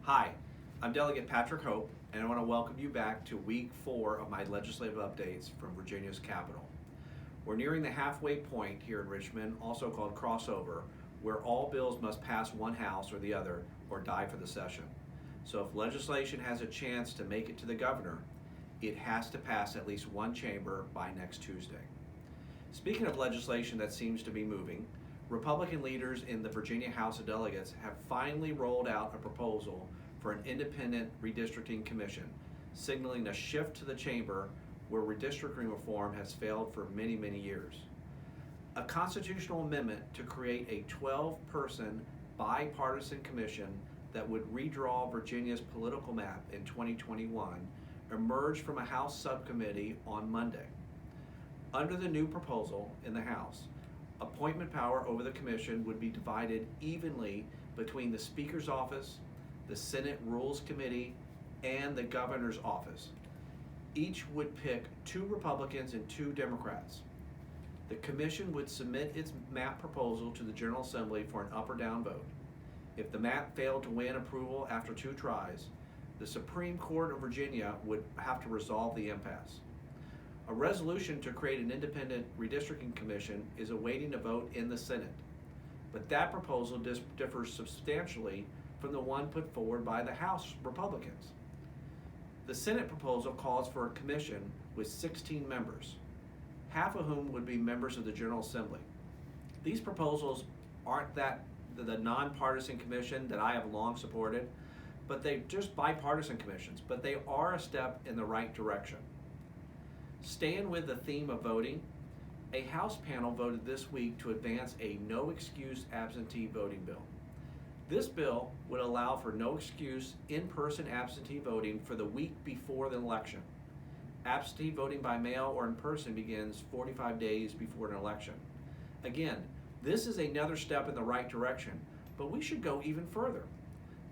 Hi, I'm Delegate Patrick Hope, and I want to welcome you back to week 4 of my legislative updates from Virginia's capital. We're nearing the halfway point here in Richmond, also called crossover, where all bills must pass one house or the other or die for the session. So if legislation has a chance to make it to the governor, it has to pass at least one chamber by next Tuesday. Speaking of legislation that seems to be moving, Republican leaders in the Virginia House of Delegates have finally rolled out a proposal for an independent redistricting commission, signaling a shift to the chamber where redistricting reform has failed for many, many years. A constitutional amendment to create a 12-person bipartisan commission that would redraw Virginia's political map in 2021 emerged from a House subcommittee on Monday. Under the new proposal in the House, appointment power over the commission would be divided evenly between the Speaker's office, the Senate Rules Committee, and the Governor's office. Each would pick 2 Republicans and 2 Democrats. The commission would submit its map proposal to the General Assembly for an up or down vote. If the map failed to win approval after 2 tries, the Supreme Court of Virginia would have to resolve the impasse. A resolution to create an independent redistricting commission is awaiting a vote in the Senate, but that proposal differs substantially from the one put forward by the House Republicans. The Senate proposal calls for a commission with 16 members, half of whom would be members of the General Assembly. These proposals aren't the nonpartisan commission that I have long supported, but they're just bipartisan commissions, but they are a step in the right direction. Staying with the theme of voting, a House panel voted this week to advance a no-excuse absentee voting bill. This bill would allow for no-excuse in-person absentee voting for the week before the election. Absentee voting by mail or in person begins 45 days before an election. Again, this is another step in the right direction, but we should go even further.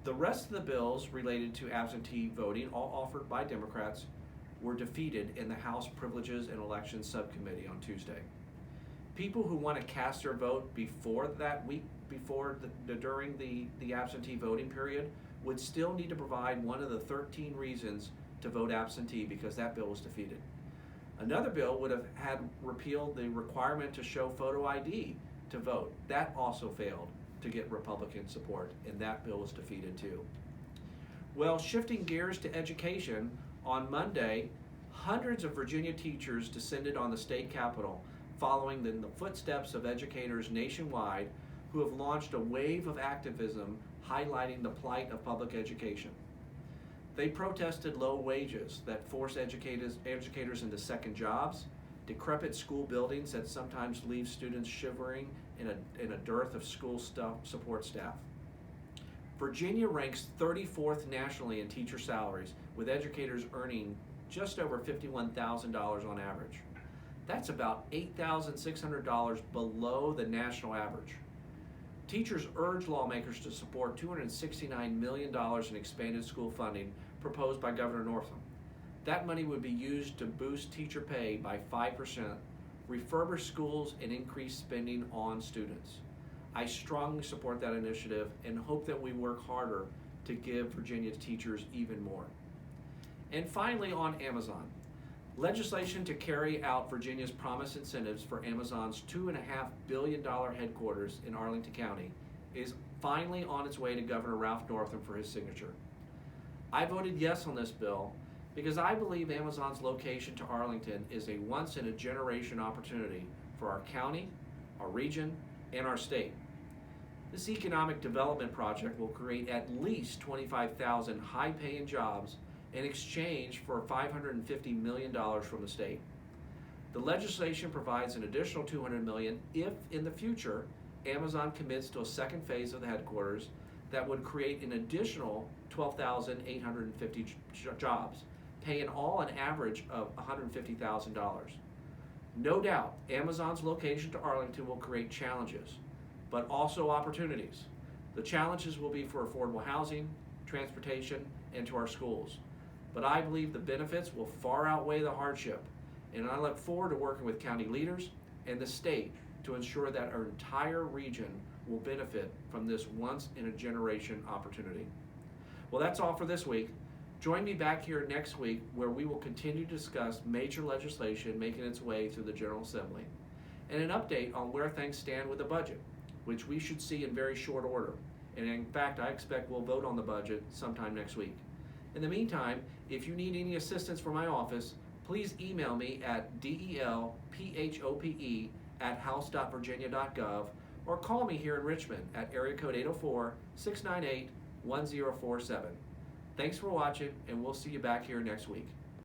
The rest of the bills related to absentee voting, all offered by Democrats, were defeated in the House Privileges and Elections Subcommittee on Tuesday. People who want to cast their vote before that week, during the absentee voting period, would still need to provide one of the 13 reasons to vote absentee because that bill was defeated. Another bill would have had repealed the requirement to show photo ID to vote. That also failed to get Republican support, and that bill was defeated too. Well, shifting gears to education, on Monday, hundreds of Virginia teachers descended on the state capitol following in the footsteps of educators nationwide who have launched a wave of activism highlighting the plight of public education. They protested low wages that force educators into second jobs, decrepit school buildings that sometimes leave students shivering in a dearth of school support staff. Virginia ranks 34th nationally in teacher salaries, with educators earning just over $51,000 on average. That's about $8,600 below the national average. Teachers urge lawmakers to support $269 million in expanded school funding proposed by Governor Northam. That money would be used to boost teacher pay by 5%, refurbish schools, and increase spending on students. I strongly support that initiative and hope that we work harder to give Virginia's teachers even more. And finally, on Amazon. Legislation to carry out Virginia's promised incentives for Amazon's $2.5 billion headquarters in Arlington County is finally on its way to Governor Ralph Northam for his signature. I voted yes on this bill because I believe Amazon's location to Arlington is a once-in-a-generation opportunity for our county, our region, and our state. This economic development project will create at least 25,000 high-paying jobs in exchange for $550 million from the state. The legislation provides an additional $200 million if, in the future, Amazon commits to a second phase of the headquarters that would create an additional 12,850 jobs, paying all an average of $150,000. No doubt, Amazon's location to Arlington will create challenges, but also opportunities. The challenges will be for affordable housing, transportation, and to our schools. But I believe the benefits will far outweigh the hardship, and I look forward to working with county leaders and the state to ensure that our entire region will benefit from this once-in-a-generation opportunity. Well, that's all for this week. Join me back here next week where we will continue to discuss major legislation making its way through the General Assembly and an update on where things stand with the budget, which we should see in very short order. And in fact, I expect we'll vote on the budget sometime next week. In the meantime, if you need any assistance from my office, please email me at delphope@house.virginia.gov or call me here in Richmond at area code 804-698-1047. Thanks for watching, and we'll see you back here next week.